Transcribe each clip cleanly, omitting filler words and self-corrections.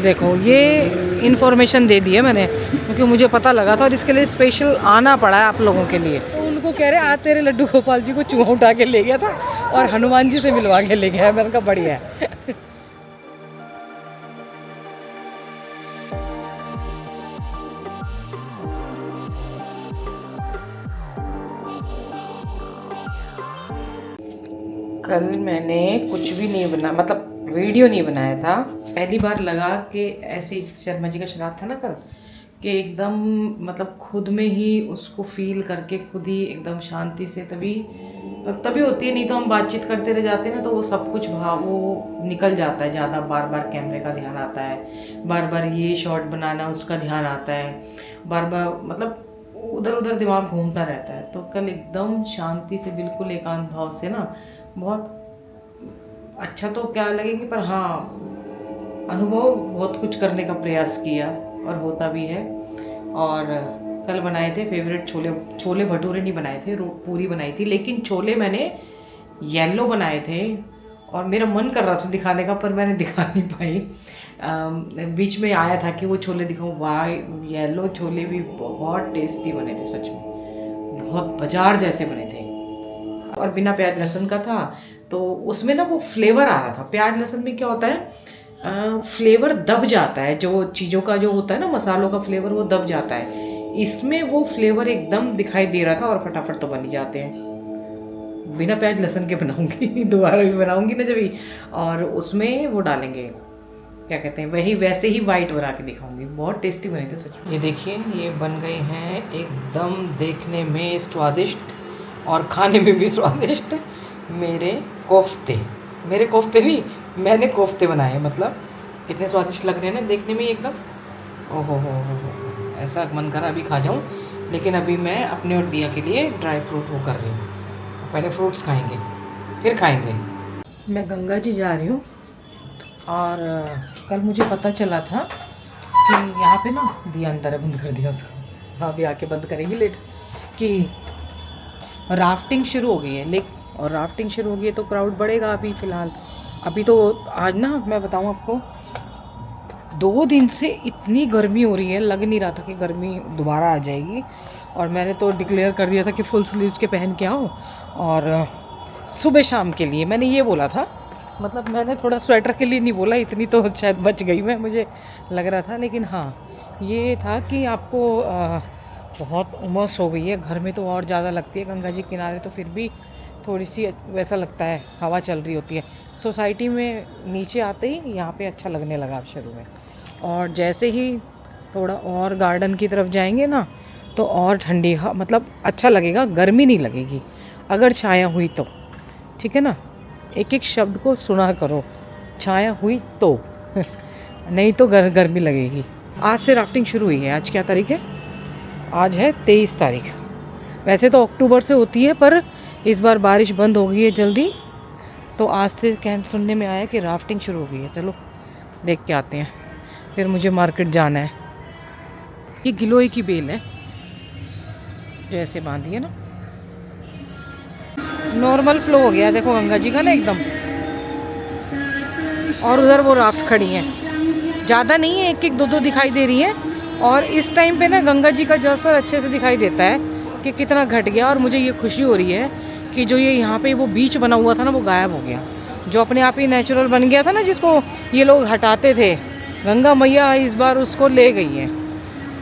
देखो ये इन्फॉर्मेशन दे दी है मैंने, क्योंकि मुझे पता लगा था और इसके लिए स्पेशल आना पड़ा है आप लोगों के लिए। तो उनको कह रहे आज तेरे लड्डू गोपाल जी को चूहा उठा के ले गया था और हनुमान जी से मिलवा के ले गया है। मैंने कहा बढ़िया है। कल मैंने कुछ भी नहीं बना, मतलब वीडियो नहीं बनाया था। पहली बार लगा कि ऐसे ही शर्मा जी का श्राद्ध था ना कल, कि एकदम मतलब खुद में ही उसको फील करके खुद ही एकदम शांति से तभी होती है। नहीं तो हम बातचीत करते रह जाते हैं ना, तो वो सब कुछ भाव वो निकल जाता है। ज़्यादा बार बार कैमरे का ध्यान आता है, बार बार ये शॉट बनाना उसका ध्यान आता है, बार बार मतलब उधर उधर दिमाग घूमता रहता है। तो कल एकदम शांति से बिल्कुल एकांत भाव से ना, बहुत अच्छा तो क्या लगेगी, पर हाँ अनुभव बहुत कुछ करने का प्रयास किया और होता भी है। और कल बनाए थे फेवरेट छोले भटूरे नहीं बनाए थे, पूरी बनाई थी। लेकिन छोले मैंने येलो बनाए थे और मेरा मन कर रहा था दिखाने का, पर मैंने दिखा नहीं पाई। बीच में आया था कि वो छोले दिखाऊं। वाह, येलो छोले भी बहुत टेस्टी बने थे, सच में बहुत बाजार जैसे बने थे। और बिना प्याज लहसुन का था, तो उसमें ना वो फ्लेवर आ रहा था। प्याज लहसुन में क्या होता है, फ्लेवर दब जाता है, जो चीज़ों का जो होता है ना, मसालों का फ्लेवर वो दब जाता है। इसमें वो फ्लेवर एकदम दिखाई दे रहा था और फटाफट तो बन ही जाते हैं। बिना प्याज लहसुन के बनाऊंगी दोबारा भी बनाऊंगी ना जब भी, और उसमें वो डालेंगे, क्या कहते हैं, वही वैसे ही वाइट बना के दिखाऊंगी। बहुत टेस्टी बने थे सच में। ये देखिए, ये बन गए हैं एकदम देखने में स्वादिष्ट और खाने में भी स्वादिष्ट मेरे कोफ्ते नहीं, मैंने कोफ्ते बनाए। मतलब कितने स्वादिष्ट लग रहे हैं ना देखने में एकदम। ओहो हो, ऐसा मन करा अभी खा जाऊं। लेकिन अभी मैं अपने और दिया के लिए ड्राई फ्रूट वो कर रही हूँ। पहले फ्रूट्स खाएंगे फिर खाएंगे। मैं गंगा जी जा रही हूँ और कल मुझे पता चला था कि यहाँ पे ना, दिया अंदर बंद कर दिया उसको, हाँ भी आके बंद करेंगी लेट, कि राफ्टिंग शुरू हो गई है। और राफ्टिंग शुरू हो गई है तो क्राउड बढ़ेगा अभी फ़िलहाल। अभी तो आज ना मैं बताऊँ आपको, 2 दिन से इतनी गर्मी हो रही है, लग नहीं रहा था कि गर्मी दोबारा आ जाएगी। और मैंने तो डिक्लेयर कर दिया था कि फुल स्लीव्स के पहन के आओ, और सुबह शाम के लिए मैंने ये बोला था। मतलब मैंने थोड़ा स्वेटर के लिए नहीं बोला, इतनी तो शायद बच गई मैं, मुझे लग रहा था। लेकिन हाँ ये था कि आपको बहुत उमस हो गई है। घर में तो और ज़्यादा लगती है, गंगा जी किनारे तो फिर भी थोड़ी सी वैसा लगता है, हवा चल रही होती है। सोसाइटी में नीचे आते ही यहाँ पे अच्छा लगने लगा अब शुरू में। और जैसे ही थोड़ा और गार्डन की तरफ जाएंगे ना, तो और ठंडी मतलब अच्छा लगेगा, गर्मी नहीं लगेगी अगर छाया हुई तो। ठीक है ना, एक एक शब्द को सुना करो, छाया हुई तो नहीं तो गर्मी लगेगी। आज से राफ्टिंग शुरू हुई है। आज क्या तारीख है? आज है 23 तारीख। वैसे तो अक्टूबर से होती है, पर इस बार बारिश बंद हो गई है जल्दी, तो आज से सुनने में आया कि राफ्टिंग शुरू हो गई है। चलो देख के आते हैं, फिर मुझे मार्केट जाना है। ये गिलोय की बेल है, जैसे बांधी है ना। नॉर्मल फ्लो हो गया देखो गंगा जी का ना एकदम। और उधर वो राफ्ट खड़ी हैं, ज़्यादा नहीं है, एक एक दो दो दिखाई दे रही हैं। और इस टाइम पे ना गंगा जी का जलस्तर अच्छे से दिखाई देता है कि कितना घट गया। और मुझे ये खुशी हो रही है कि जो ये यहाँ पे वो बीच बना हुआ था ना, वो गायब हो गया। जो अपने आप ही नेचुरल बन गया था ना, जिसको ये लोग हटाते थे, गंगा मैया इस बार उसको ले गई है।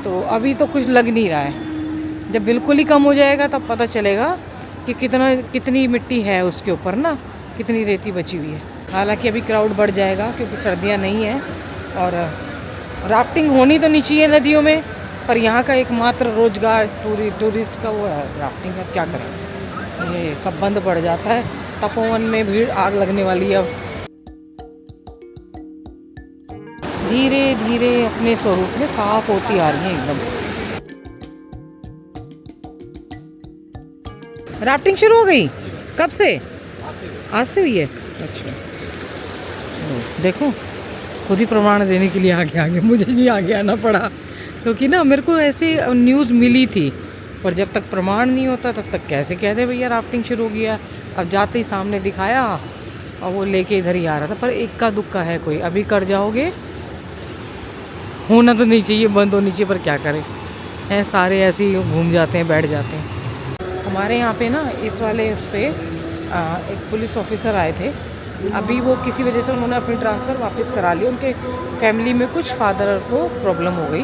तो अभी तो कुछ लग नहीं रहा है। जब बिल्कुल ही कम हो जाएगा तब पता चलेगा कि कितनी मिट्टी है उसके ऊपर ना, कितनी रेती बची हुई है। हालांकि अभी क्राउड बढ़ जाएगा क्योंकि सर्दियाँ नहीं हैं। और राफ्टिंग होनी तो नहीं चाहिए नदियों में, पर यहाँ का एकमात्र रोजगार टूरिस्ट का वो है राफ्टिंग का। क्या करें, ये सब बंद पड़ जाता है। तपोवन में भीड़ आग लगने वाली है अब। धीरे धीरे अपने स्वरूप में साफ होती आ रही है एकदम। राफ्टिंग शुरू हो गई कब से? आज से हुई है। अच्छा देखो, खुद ही प्रमाण देने के लिए आगे मुझे नहीं आगे आना पड़ा, क्योंकि ना मेरे को ऐसे न्यूज़ मिली थी, पर जब तक प्रमाण नहीं होता तब तक कैसे कह दे भैया राफ्टिंग शुरू हो गया। अब जाते ही सामने दिखाया और वो लेके इधर ही आ रहा था। पर इक्का दुक्का है कोई, अभी कर जाओगे होना तो नहीं चाहिए, बंद होनी चाहिए, पर क्या करें, हैं सारे ऐसे ही घूम जाते हैं, बैठ जाते हैं। हमारे यहाँ पे ना इस वाले उस पर एक पुलिस ऑफिसर आए थे, अभी वो किसी वजह से उन्होंने अपनी ट्रांसफ़र वापस करा ली, उनके फैमिली में कुछ फादर को प्रॉब्लम हो गई,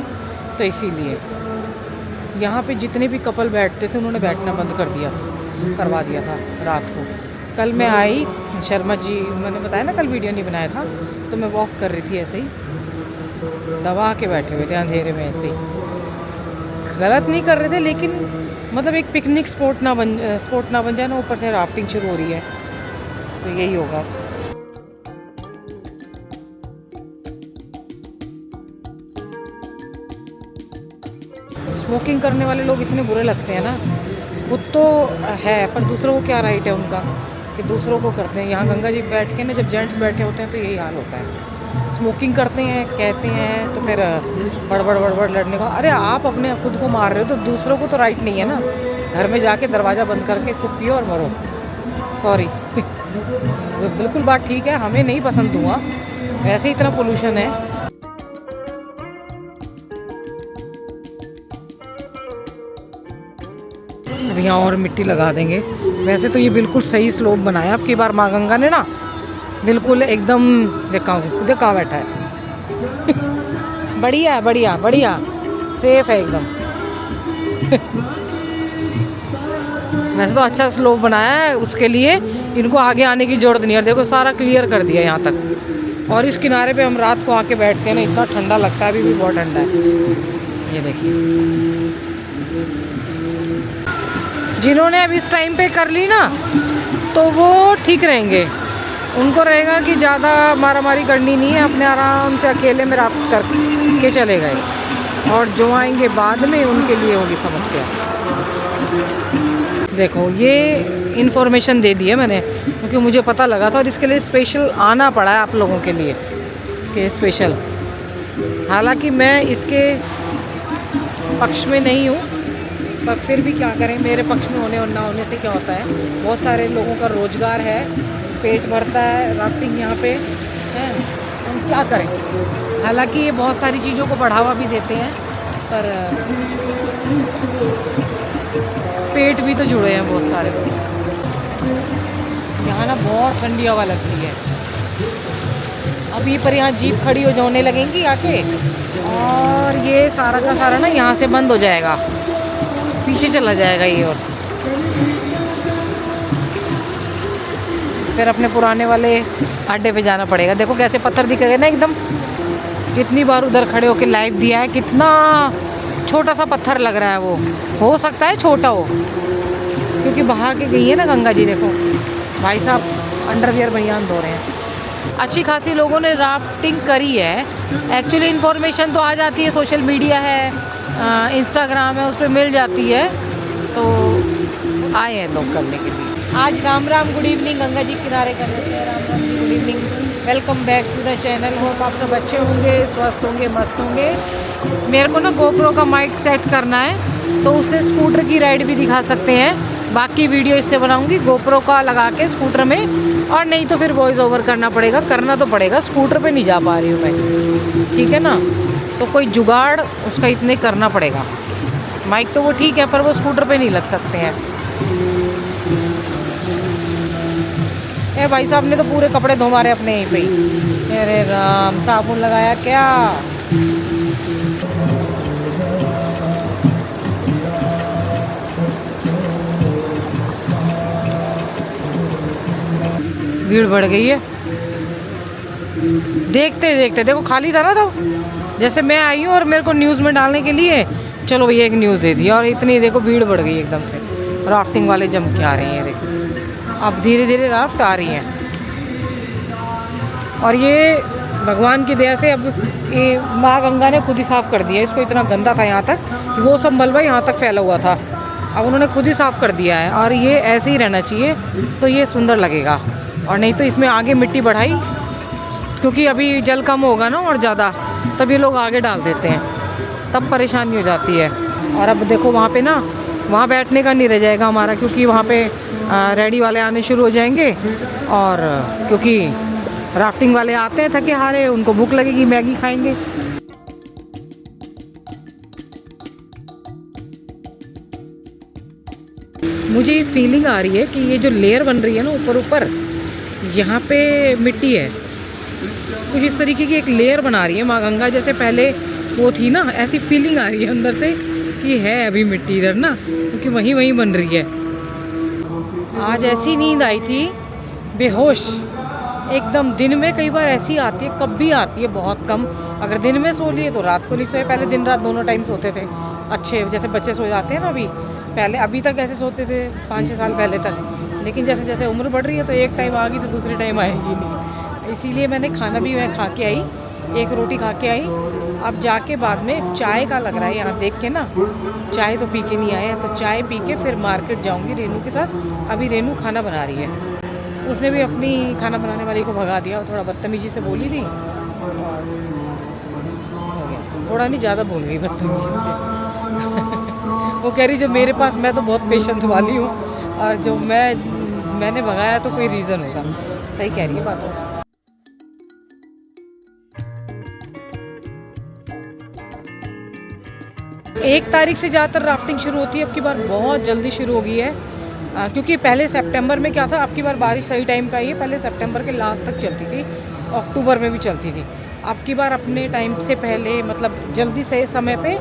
तो इसीलिए यहाँ पे जितने भी कपल बैठते थे उन्होंने बैठना बंद करवा दिया था रात को। कल मैं आई, शर्मा जी, मैंने बताया ना कल वीडियो नहीं बनाया था, तो मैं वॉक कर रही थी, ऐसे ही दबा के बैठे हुए थे अंधेरे में, ऐसे ही गलत नहीं कर रहे थे, लेकिन मतलब एक पिकनिक स्पॉट ना बन जाए ना, ऊपर से राफ्टिंग शुरू हो रही है, तो यही होगा। स्मोकिंग करने वाले लोग इतने बुरे लगते हैं ना, खुद तो है पर दूसरों को क्या राइट है उनका कि दूसरों को करते हैं। यहाँ गंगा जी बैठ के ना, जब जेंट्स बैठे होते हैं तो यही हाल होता है, स्मोकिंग करते हैं, कहते हैं, तो फिर बड़बड़ लड़ने का। अरे आप अपने खुद को मार रहे हो तो दूसरों को तो राइट नहीं है ना, घर में जाके दरवाज़ा बंद करके खुद पियो और मरो। सॉरी बिल्कुल बात ठीक है, हमें नहीं पसंद धुआं, वैसे ही इतना पोल्यूशन है। अब यहाँ और मिट्टी लगा देंगे। वैसे तो ये बिल्कुल सही स्लोप बनाया अब की बार माँ गंगा ने ना, बिल्कुल एकदम। देखा बैठा है बढ़िया बढ़िया बढ़िया, सेफ है एकदम वैसे तो अच्छा स्लोप बनाया है, उसके लिए इनको आगे आने की जरूरत नहीं है। देखो सारा क्लियर कर दिया यहाँ तक, और इस किनारे पे हम रात को आके बैठते हैं ना, इतना ठंडा लगता है, अभी भी बहुत ठंडा है। ये देखिए, जिन्होंने अब इस टाइम पे कर ली ना तो वो ठीक रहेंगे, उनको रहेगा कि ज़्यादा मारामारी करनी नहीं है, अपने आराम से अकेले में राफ्ट करके चले गए, और जो आएंगे बाद में उनके लिए होगी समस्या। देखो ये इन्फॉर्मेशन दे दी है मैंने, क्योंकि मुझे पता लगा था, और इसके लिए स्पेशल आना पड़ा है आप लोगों के लिए कि स्पेशल। हालांकि मैं इसके पक्ष में नहीं हूँ, पर फिर भी क्या करें, मेरे पक्ष में होने और ना होने से क्या होता है, बहुत सारे लोगों का रोज़गार है, पेट भरता है राफ्टिंग यहाँ पे है, हम क्या करें। हालांकि ये बहुत सारी चीज़ों को बढ़ावा भी देते हैं, पर पेट भी तो जुड़े हैं बहुत सारे लोग। यहाँ ना बहुत ठंडी हवा लगती है, अभी पर यहाँ जीप खड़ी हो जाने लगेंगी आके, और ये सारा का सारा ना यहाँ से बंद हो जाएगा, पीछे चला जाएगा ये, और फिर अपने पुराने वाले अड्डे पे जाना पड़ेगा। देखो कैसे पत्थर दिख गए ना एकदम, कितनी बार उधर खड़े होके लाइव दिया है, कितना छोटा सा पत्थर लग रहा है, वो हो सकता है छोटा हो क्योंकि बहा के गई है ना गंगा जी। देखो भाई साहब अंडरवियर बनियान धो रहे हैं। अच्छी खासी लोगों ने राफ्टिंग करी है, एक्चुअली इन्फॉर्मेशन तो आ जाती है, सोशल मीडिया है, इंस्टाग्राम है, उस पर मिल जाती है, तो आए हैं लोग करने के लिए। आज राम राम, गुड इवनिंग, गंगा जी किनारे करने से Ram Ram ji, good evening, welcome back to the channel. Hope आप सब अच्छे होंगे, स्वस्थ होंगे, मस्त होंगे। मेरे को ना गोप्रो का माइक सेट करना है, तो उससे स्कूटर की राइड भी दिखा सकते हैं, बाकी वीडियो इससे बनाऊंगी गोप्रो का लगा के स्कूटर में, और नहीं तो फिर वॉइस ओवर करना पड़ेगा, करना तो पड़ेगा, स्कूटर पे नहीं जा पा रही हूँ मैं, ठीक है ना, तो कोई जुगाड़ उसका इतने करना पड़ेगा। माइक तो वो ठीक है, पर वो स्कूटर पे नहीं लग सकते हैं। ए भाई साहब ने तो पूरे कपड़े धो मारे अपने यहीं पे ही, अरे राम, साबुन लगाया क्या। भीड़ बढ़ गई है, देखते देखते। देखो खाली था ना, तो जैसे मैं आई हूँ और मेरे को न्यूज़ में डालने के लिए, चलो भैया एक न्यूज़ दे दिया, और इतनी देखो भीड़ बढ़ गई एकदम से। राफ्टिंग वाले जम के आ रहे हैं, देखो अब धीरे धीरे राफ्ट आ रही हैं, और ये भगवान की दया से अब ये माँ गंगा ने खुद ही साफ़ कर दिया इसको। इतना गंदा था यहाँ तक, वो सब मलबा यहाँ तक फैला हुआ था, अब उन्होंने खुद ही साफ़ कर दिया है, और ये ऐसे ही रहना चाहिए, तो ये सुंदर लगेगा। और नहीं तो इसमें आगे मिट्टी बढ़ाई, क्योंकि अभी जल कम होगा ना और ज़्यादा, तब ये लोग आगे डाल देते हैं, तब परेशानी हो जाती है। और अब देखो वहाँ पे ना, वहाँ बैठने का नहीं रह जाएगा हमारा, क्योंकि वहाँ पे रेडी वाले आने शुरू हो जाएंगे, और क्योंकि राफ्टिंग वाले आते हैं थके हारे, उनको भूख लगेगी, मैगी खाएंगे। मुझे ये फीलिंग आ रही है कि ये जो लेयर बन रही है ना ऊपर ऊपर, यहाँ पे मिट्टी है, कुछ इस तरीके की एक लेयर बना रही है माँ गंगा, जैसे पहले वो थी ना, ऐसी फीलिंग आ रही है अंदर से कि है अभी मिट्टी इधर ना, क्योंकि वहीं बन रही है। आज ऐसी नींद आई थी बेहोश एकदम। दिन में कई बार ऐसी आती है, कब भी आती है, बहुत कम। अगर दिन में सो लिए तो रात को नहीं सोए। पहले दिन रात दोनों टाइम सोते थे अच्छे, जैसे बच्चे सो जाते हैं ना अभी, पहले अभी तक ऐसे सोते थे 5-6 साल पहले तक। लेकिन जैसे जैसे उम्र बढ़ रही है तो एक टाइम आ गई तो दूसरी टाइम आएगी नहीं। इसीलिए मैंने खाना भी मैं खा के आई, एक रोटी खा के आई। अब जाके बाद में चाय का लग रहा है यहाँ देख के ना, चाय तो पी के नहीं आए हैं, तो चाय पी के फिर मार्केट जाऊँगी रेनू के साथ। अभी रेनू खाना बना रही है, उसने भी अपनी खाना बनाने वाली को भगा दिया और थोड़ा बदतमीजी से बोली थी, थोड़ा नहीं ज़्यादा बोल गई बदतमीजी से। वो कह रही जो मेरे पास, मैं तो बहुत पेशेंस वाली हूँ, और जो मैंने भगाया तो कोई रीज़न होगा। सही कह रही है बात। 1 तारीख से ज़्यादातर राफ्टिंग शुरू होती है, अब की बार बहुत जल्दी शुरू हो गई है। क्योंकि पहले सितंबर में क्या था, अब की बार बारिश सही टाइम पे आई है। पहले सितंबर के लास्ट तक चलती थी, अक्टूबर में भी चलती थी। अब की बार अपने टाइम से पहले, मतलब जल्दी से समय पे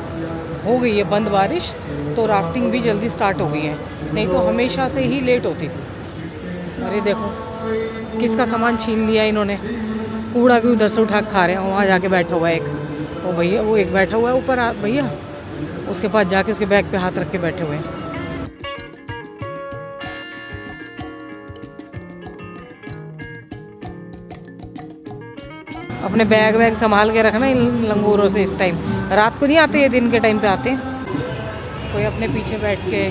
हो गई है बंद बारिश, तो राफ्टिंग भी जल्दी स्टार्ट हो गई है, नहीं तो हमेशा से ही लेट होती थी। अरे देखो किसका सामान छीन लिया इन्होंने, कूड़ा भी उधर से उठा के खा रहे हैं। वहाँ जाके बैठा हुआ है एक, वो भैया, वो एक बैठा हुआ है ऊपर भैया, उसके पास जाके उसके बैग पे हाथ रख के बैठे हुए हैं। अपने बैग संभाल के रखना इन लंगूरों से। इस टाइम रात को नहीं आते, ये दिन के टाइम पे आते हैं। कोई अपने पीछे बैठ के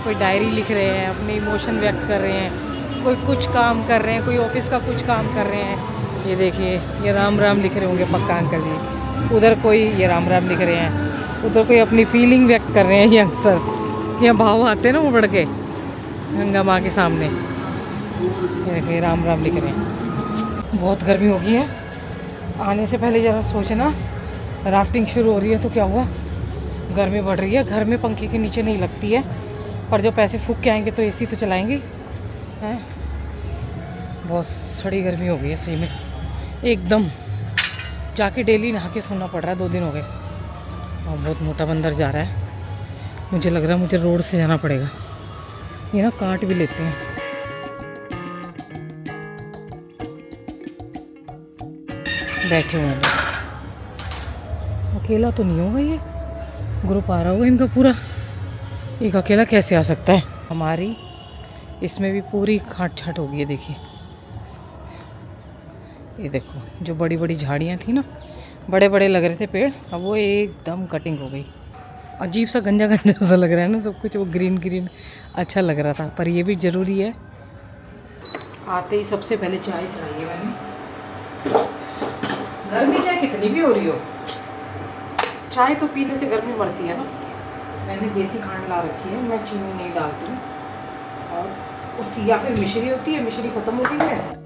कोई डायरी लिख रहे हैं, अपने इमोशन व्यक्त कर रहे हैं, कोई कुछ काम कर रहे हैं, कोई ऑफिस का कुछ काम कर रहे हैं। ये देखिए, ये राम राम लिख रहे होंगे पक्का अंकल जी। उधर कोई ये राम राम लिख रहे हैं, उधर कोई अपनी फीलिंग व्यक्त कर रहे हैं यंगस्टर। यहाँ भाव आते हैं ना वो बढ़ के गंगा माँ के सामने, ये देखिए राम राम लिख रहे हैं। बहुत गर्मी हो गई है, आने से पहले ज़रा सोचना। राफ्टिंग शुरू हो रही है तो क्या हुआ, गर्मी बढ़ रही है, घर में पंखे के नीचे नहीं लगती है, पर जो पैसे फूक के आएंगे तो एसी तो चलाएंगे हैं। बहुत सड़ी गर्मी हो गई है सही में एकदम। जाके डेली नहा के सोना पड़ रहा है, 2 दिन हो गए। और बहुत मोटा बंदर जा रहा है, मुझे लग रहा है मुझे रोड से जाना पड़ेगा। ये ना काट भी लेते हैं। बैठे हुए हैं, अकेला तो नहीं होगा, ये ग्रुप आ रहा होगा इनका पूरा। एक अकेला कैसे आ सकता है। हमारी इसमें भी पूरी खाट छाट हो गई है। देखिए ये देखो, जो बड़ी बड़ी झाड़ियाँ थी ना, बड़े बड़े लग रहे थे पेड़, अब वो एकदम कटिंग हो गई। अजीब सा गंजा गंजा सा लग रहा है ना सब कुछ, वो ग्रीन ग्रीन अच्छा लग रहा था, पर ये भी ज़रूरी है। आते ही सबसे पहले चाय चढ़ाई है मैंने। गर्मी चाहे कितनी भी हो रही हो, चाय तो पीने से गर्मी बढ़ती है ना। मैंने देसी खांड ला रखी है, मैं चीनी नहीं डालती हूँ। और उसी, या फिर मिश्री होती है, मिश्री ख़त्म हो गई है।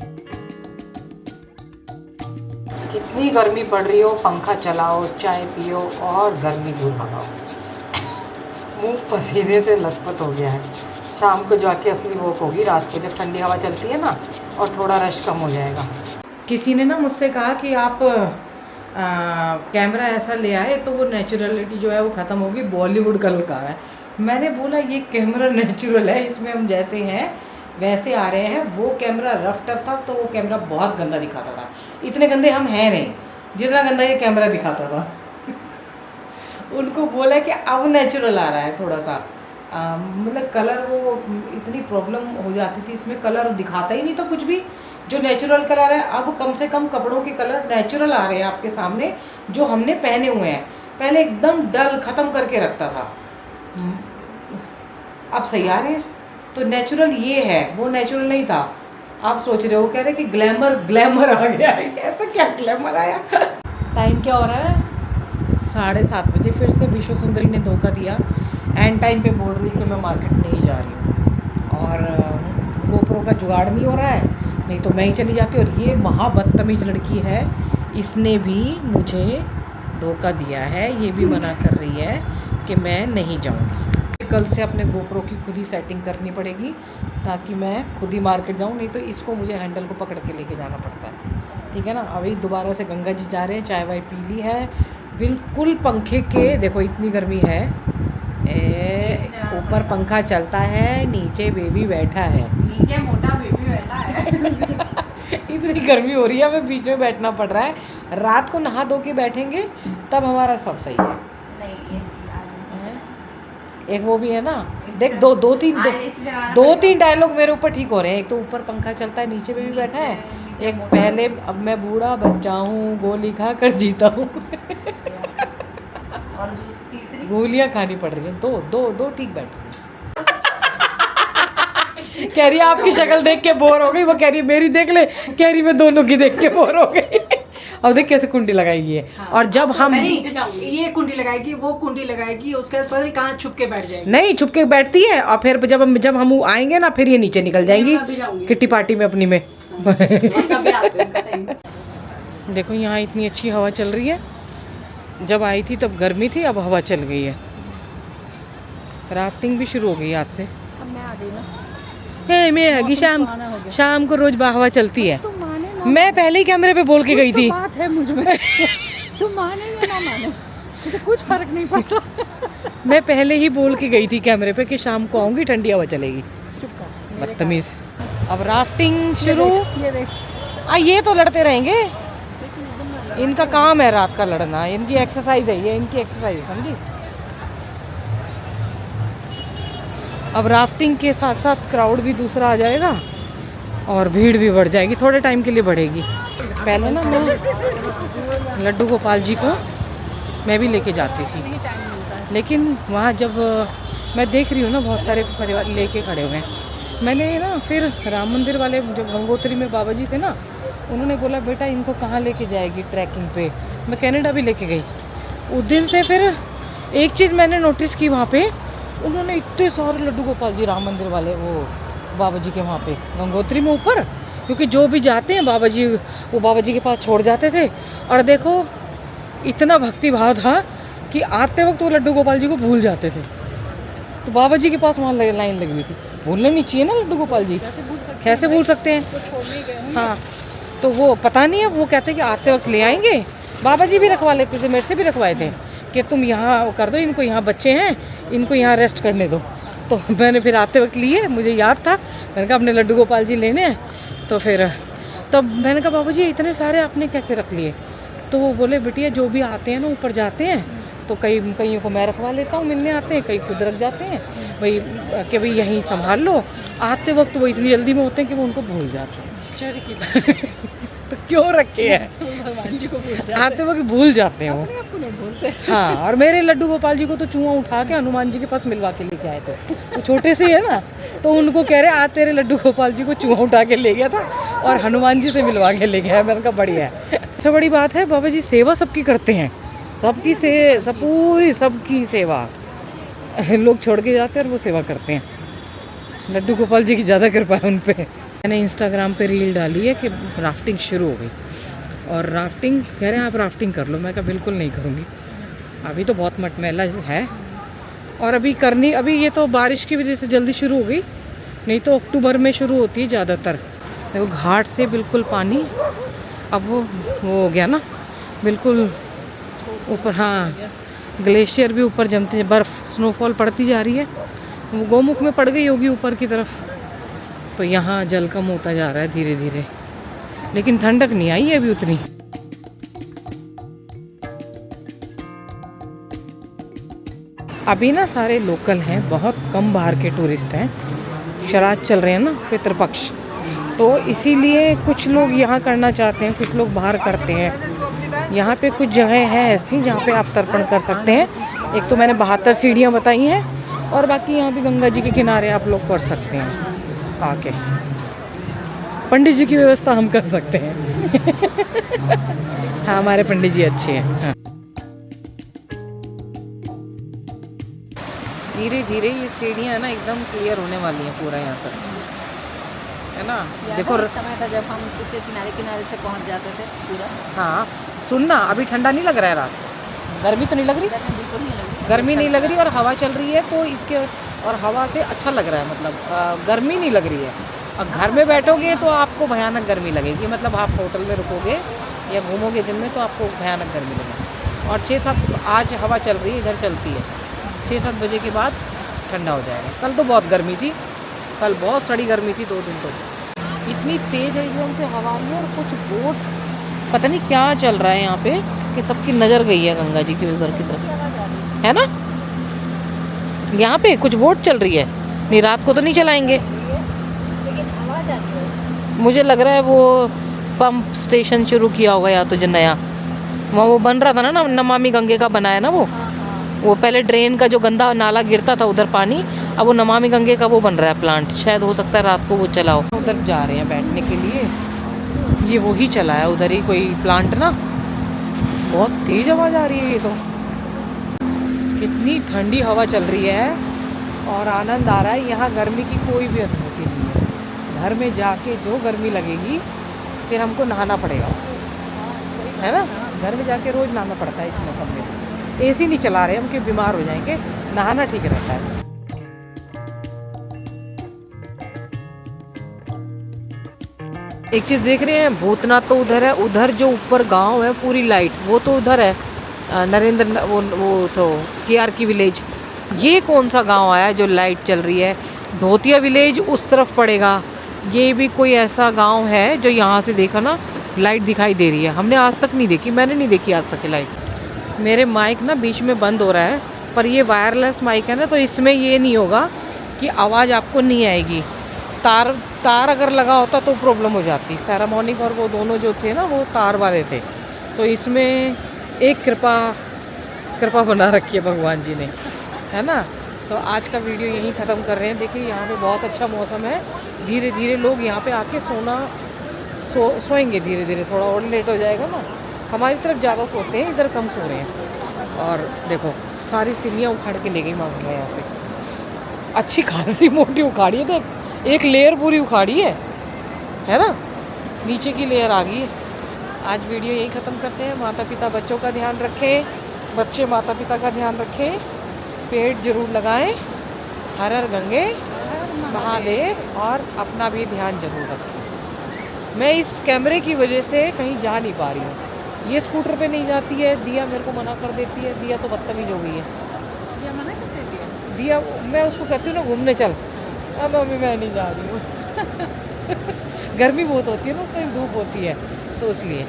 कितनी गर्मी पड़ रही हो, पंखा चलाओ, चाय पियो और गर्मी दूर भगाओ। मुँह पसीने से लथपथ हो गया है। शाम को जाके असली वॉक होगी, रात को जब ठंडी हवा चलती है ना, और थोड़ा रश कम हो जाएगा। किसी ने ना मुझसे कहा कि आप कैमरा ऐसा ले आए तो वो नेचुरलिटी जो है वो ख़त्म होगी, बॉलीवुड का लुक आ रहा है। मैंने बोला ये कैमरा नेचुरल है, इसमें हम जैसे हैं वैसे आ रहे हैं। वो कैमरा रफ टफ था तो वो कैमरा बहुत गंदा दिखाता था। इतने गंदे हम हैं नहीं जितना गंदा ये कैमरा दिखाता था। उनको बोला कि अब नेचुरल आ रहा है थोड़ा सा। मतलब कलर, वो इतनी प्रॉब्लम हो जाती थी इसमें, कलर दिखाता ही नहीं था कुछ भी। जो नेचुरल कलर है, अब कम से कम कपड़ों के कलर नेचुरल आ रहे हैं आपके सामने, जो हमने पहने हुए हैं। पहले एकदम डल ख़त्म करके रखता था, अब सही आ रहे हैं। तो नेचुरल ये है, वो नेचुरल नहीं था। आप सोच रहे हो, कह रहे कि ग्लैमर आ गया है। ऐसा क्या ग्लैमर आया। टाइम क्या हो रहा है, 7:30 बजे। फिर से विश्व सुंदरी ने धोखा दिया, एंड टाइम पे बोल रही कि मैं मार्केट नहीं जा रही हूँ, और गोप्रो का जुगाड़ नहीं हो रहा है, नहीं तो मैं ही चली जाती। और ये महाबदतमीज लड़की है, इसने भी मुझे धोखा दिया है। ये भी मना कर रही है कि मैं नहीं जाऊँगी। कल से अपने गोप्रो की खुद ही सेटिंग करनी पड़ेगी ताकि मैं खुद ही मार्केट जाऊँ, नहीं तो इसको मुझे हैंडल को पकड़ के लेके जाना पड़ता है। ठीक है ना। अभी दोबारा से गंगा जी जा रहे हैं, चाय वाय पी ली है, बिल्कुल पंखे के, देखो इतनी गर्मी है, ऊपर पंखा चलता है, नीचे बेबी बैठा है, नीचे मोटा बेबी बैठा है। इतनी गर्मी हो रही है, हमें बीच में बैठना पड़ रहा है। रात को नहा धो के बैठेंगे तब हमारा सब सही है। नहीं एक वो भी है ना, देख दो तीन डायलॉग मेरे ऊपर ठीक हो रहे हैं। एक तो ऊपर पंखा चलता है, नीचे बेबी बैठा है, एक पहले अब मैं बूढ़ा बच्चा हूँ, गोली खा कर जीता हूँ। और जो तीसरी गोलियां खानी पड़ रही है, दो ठीक बैठ कह रही है आपकी शक्ल देख के बोर हो गई, वो कह रही है मेरी देख ले, कह रही मैं दोनों की देख के बोर हो गई। अब देख कैसे कुंडी लगाएगी है। हाँ। और जब हम ये कुंडी लगाएगी, वो कुंडी लगाएगी, उसके बाद पता नहीं कहाँ छुप के बैठ जाएगी। नहीं छुप के बैठती है, और फिर जब हम आएंगे ना, फिर ये नीचे निकल जाएंगी किट्टी पार्टी में अपनी में। देखो यहाँ इतनी अच्छी हवा चल रही है, जब आई थी तब गर्मी थी, अब हवा चल गई है। राफ्टिंग भी शुरू हो गई आज से। अब मैं आ गई ना, मैं आगी शाम को रोज हवा चलती है। मैं पहले ही कैमरे पे बोल के गई थी। बात है मुझ में। तुम माने या ना माने, मुझे कुछ फर्क नहीं पड़ता। मैं पहले ही बोल के गई थी कैमरे पे कि शाम को आऊंगी, ठंडी हवा चलेगी। बदतमीज। अब राफ्टिंग शुरू। ये देख, ये तो लड़ते रहेंगे, इनका काम है रात का लड़ना, इनकी एक्सरसाइज है, ये इनकी एक्सरसाइज है, समझी। अब राफ्टिंग के साथ साथ क्राउड भी दूसरा आ जाएगा और भीड़ भी बढ़ जाएगी, थोड़े टाइम के लिए बढ़ेगी। पहले ना मैं लड्डू गोपाल जी को मैं भी लेके जाती थी, लेकिन वहाँ जब मैं देख रही हूँ ना बहुत सारे परिवार लेके खड़े हुए हैं, मैंने ना फिर राम मंदिर वाले जब गंगोत्री में बाबा जी थे ना, उन्होंने बोला बेटा इनको कहाँ लेके जाएगी ट्रैकिंग पे। मैं कनाडा भी लेके गई। उस दिन से फिर एक चीज़ मैंने नोटिस की, वहाँ पे उन्होंने इतने सारे लड्डू गोपाल जी राम मंदिर वाले वो बाबा जी के वहाँ पे गंगोत्री में ऊपर, क्योंकि जो भी जाते हैं बाबा जी वो बाबा जी के पास छोड़ जाते थे। और देखो इतना भक्ति भाव था कि आते वक्त वो लड्डू गोपाल जी को भूल जाते थे, तो बाबा जी के पास वहाँ लाइन लगी हुई थी। भूलने नहीं चाहिए ना लड्डू गोपाल जी, कैसे भूल सकते हैं। हाँ, तो वो पता नहीं है, वो कहते कि आते वक्त ले आएंगे। बाबा जी भी रखवा लेते थे, मेरे से भी रखवाए थे कि तुम यहाँ कर दो, इनको यहाँ बच्चे हैं, इनको यहाँ रेस्ट करने दो। तो मैंने फिर आते वक्त लिए, मुझे याद था, मैंने कहा अपने लड्डू गोपाल जी लेने हैं। तो फिर तब मैंने कहा बाबा जी इतने सारे आपने कैसे रख लिए। तो वो बोले बिटिया जो भी आते हैं ना ऊपर जाते हैं, तो कईयों को मैं रखवा लेता हूँ, मिलने आते हैं, कई खुद रख जाते हैं भाई, कि भाई यहीं संभाल लो। आते वक्त वो इतनी जल्दी में होते हैं कि वो उनको भूल जाते हैं। तो क्यों रखे हैं, भगवान जी को आते वक्त भूल जाते हैं वो। नहीं भूलते। हाँ, और मेरे लड्डू गोपाल जी को तो चूहा उठा के हनुमान जी के पास मिलवा के लेके आए थे, वो छोटे से है ना, तो उनको कह रहे आज तेरे लड्डू गोपाल जी को चूहा उठा के ले गया था और हनुमान जी से मिलवा के ले गया। मैंने कहा बढ़िया है। सबसे बड़ी बात है बाबा जी सेवा सबकी करते हैं, सबकी पूरी सबकी सेवा लोग छोड़ के जाते हैं और वो सेवा करते हैं। लड्डू गोपाल जी की ज़्यादा कृपा है उन पे। मैंने इंस्टाग्राम पे रील डाली है कि राफ्टिंग शुरू हो गई, और राफ्टिंग कह रहे हैं आप राफ्टिंग कर लो। मैं कहा बिल्कुल नहीं करूँगी, अभी तो बहुत मटमैला है, और अभी ये तो बारिश की वजह से जल्दी शुरू हो गई, नहीं तो अक्टूबर में शुरू होती है ज़्यादातर। देखो घाट से बिल्कुल पानी अब वो हो गया ना बिल्कुल ऊपर। हाँ, ग्लेशियर भी ऊपर जमते हैं, बर्फ़ स्नोफॉल पड़ती जा रही है, वो गोमुख में पड़ गई होगी ऊपर की तरफ, तो यहाँ जल कम होता जा रहा है धीरे धीरे, लेकिन ठंडक नहीं आई है अभी उतनी। अभी ना सारे लोकल हैं, बहुत कम बाहर के टूरिस्ट हैं। श्राद्ध चल रहे हैं ना, पितृपक्ष, तो इसीलिए कुछ लोग यहाँ करना चाहते हैं, कुछ लोग बाहर करते हैं। यहाँ पे कुछ जगह है ऐसी जहाँ पे आप तर्पण कर सकते हैं। एक तो मैंने 72 सीढ़ियाँ बताई हैं, और बाकी यहाँ भी गंगा जी के किनारे आप लोग कर सकते हैं आके। पंडित जी की व्यवस्था हम कर सकते हैं। हाँ, हमारे पंडित जी अच्छे हैं। हाँ। धीरे धीरे ये सीढ़ियाँ ना एकदम क्लियर होने वाली हैं पूरा यहाँ तक, है ना। देखो समय था जब हम किसी किनारे से पहुँच जाते थे पूरा। हाँ, सुनना अभी ठंडा नहीं लग रहा है, रात गर्मी तो नहीं लग रही, बिल्कुल नहीं लग रही। गर्मी नहीं लग रही और हवा चल रही है तो इसके और हवा से अच्छा लग रहा है, मतलब गर्मी नहीं लग रही है। और घर में बैठोगे तो आपको भयानक गर्मी लगेगी, मतलब आप होटल में रुकोगे या घूमोगे दिन में तो आपको भयानक गर्मी लगेगी। और 6-7 आज हवा चल रही है, इधर चलती है, 6-7 बजे के बाद ठंडा हो जाएगा। कल तो बहुत गर्मी थी, कल बहुत सड़ी गर्मी थी 2 दिन तो। इतनी तेज़ एकदम से हवा आई है और कुछ बोट पता नहीं क्या चल रहा है यहाँ पे कि सबकी नज़र गई है गंगा जी की उधर की तरफ, है ना। यहाँ पे कुछ बोट चल रही है, नहीं रात को तो नहीं चलाएंगे। मुझे लग रहा है वो पंप स्टेशन शुरू किया होगा या तो जो नया वहाँ वो बन रहा था ना, नमामि गंगे का बनाया ना वो पहले ड्रेन का जो गंदा नाला गिरता था उधर पानी, अब वो नमामि गंगे का वो बन रहा है प्लांट, शायद हो सकता है रात को वो चला हो। उधर जा रहे हैं बैठने के लिए, ये वही चला है उधर ही कोई प्लांट ना, बहुत तेज आवाज़ आ रही है। ये तो कितनी ठंडी हवा चल रही है और आनंद आ रहा है। यहाँ गर्मी की कोई भी अनुभूति नहीं है। घर में जाके जो गर्मी लगेगी फिर हमको नहाना पड़ेगा, है ना। घर में जाके रोज़ नहाना पड़ता है इस मौसम में। एसी नहीं चला रहे हम कि बीमार हो जाएंगे, नहाना ठीक रहता है। एक चीज़ देख रहे हैं, भूतनाथ तो उधर है, उधर जो ऊपर गांव है पूरी लाइट वो तो उधर है, नरेंद्र वो तो KR की विलेज। ये कौन सा गांव आया जो लाइट चल रही है? धोतिया विलेज उस तरफ पड़ेगा, ये भी कोई ऐसा गांव है जो यहाँ से देखा ना लाइट दिखाई दे रही है। हमने आज तक नहीं देखी, मैंने नहीं देखी आज तक लाइट। मेरे माइक ना बीच में बंद हो रहा है, पर ये वायरलेस माइक है ना, तो इसमें ये नहीं होगा कि आवाज़ आपको नहीं आएगी। तार अगर लगा होता तो प्रॉब्लम हो जाती। सेरामोनिक और वो दोनों जो थे ना वो तार वाले थे, तो इसमें एक कृपा बना रखी है भगवान जी ने, है ना। तो आज का वीडियो यहीं ख़त्म कर रहे हैं। देखिए यहाँ पे बहुत अच्छा मौसम है, धीरे धीरे लोग यहाँ पे आके सोएंगे धीरे धीरे, थोड़ा और लेट हो जाएगा ना। हमारी तरफ ज़्यादा सोते हैं, इधर कम सो रहे हैं। और देखो सारी सीढ़ियाँ उखाड़ के ले गई मांग यहाँ से, अच्छी खासी मोटी उखाड़ी है, देख एक लेयर पूरी उखाड़ी है ना, नीचे की लेयर आ गई है। आज वीडियो यही ख़त्म करते हैं। माता पिता बच्चों का ध्यान रखें, बच्चे माता पिता का ध्यान रखें, पेड़ जरूर लगाएं, हर हर गंगे महादेव, और अपना भी ध्यान जरूर रखें। मैं इस कैमरे की वजह से कहीं जा नहीं पा रही हूँ। ये स्कूटर पे नहीं जाती है, दिया मेरे को मना कर देती है। दिया तो बदतमीज हो गई है, दिया मना कर देती है। दिया मैं उसको कहती हूँ ना घूमने चल, अब मम्मी मैं नहीं जा रही हूँ। गर्मी बहुत होती है ना, उसमें धूप होती है, तो इसलिए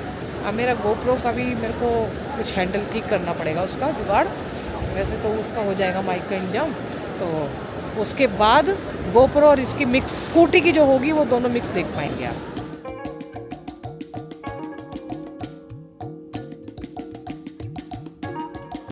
अब मेरा GoPro का भी मेरे को कुछ हैंडल ठीक करना पड़ेगा, उसका जुगाड़। वैसे तो उसका हो जाएगा माइक का इंजम, तो उसके बाद GoPro और इसकी मिक्स स्कूटी की जो होगी वो दोनों मिक्स देख पाएंगे आप।